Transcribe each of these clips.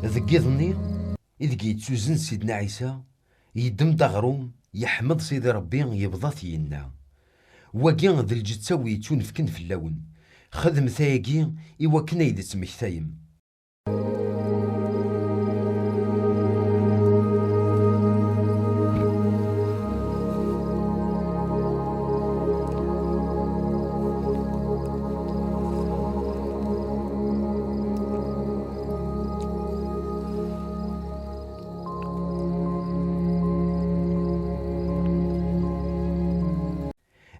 ذك يظني إذ يتسوزن سيدنا عيسى يدم دغروم يحمد سيدي ربي يبضى ثينا وكي ذا الجتساوي تونفكن في اللون خدم ثايقي إوا كنا يدس مكتايم.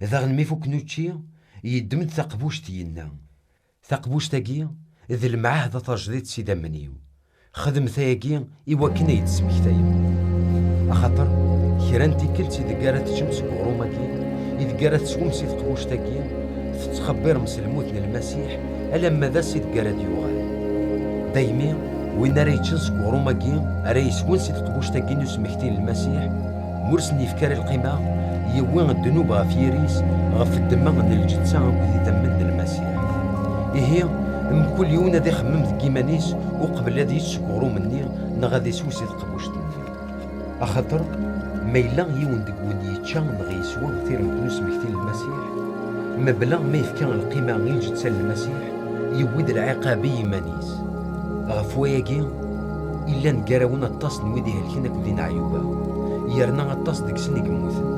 إذا غنمي فوق نوتشي يدمد ثقبوش تينا ثقبوش تاقي ذي المعاهدة تجديد سيدا منيو خدم ثاقي إوا كنا يتسمك تايم أخاطر كيران تيكل تيدقارات الشمس كوروماكي يدقارات سوم سيد قبوش تاقي تتخبر مسلموتنا المسيح ألا ماذا سيدقارات يوغال دايمي وين راه يتشنس كوروماكي راه يسون سيد قبوش تاقي نسمكتين المسيح مرسني فكار القيمة يوين الذنوب غف يريس غف الدماغ من الجدسة وذي دمن المسيح إيه كل يوم هذا يخمم ذك إيمانيس وقبل هذا يتشكرو مني نغادي سوسي القبوش تنفي أخاطر ما إلا يون دك ودي يتشان نغي يسوى كثير من نسمكتين المسيح ما بلا ما يفكان القيمة غير الجدسة المسيح يود العقابي إيمانيس غف وياكي إلا نقراونا الطاس نويدي هالكينك ودينا عيوبا يرنا الطاس ديك سنك موثن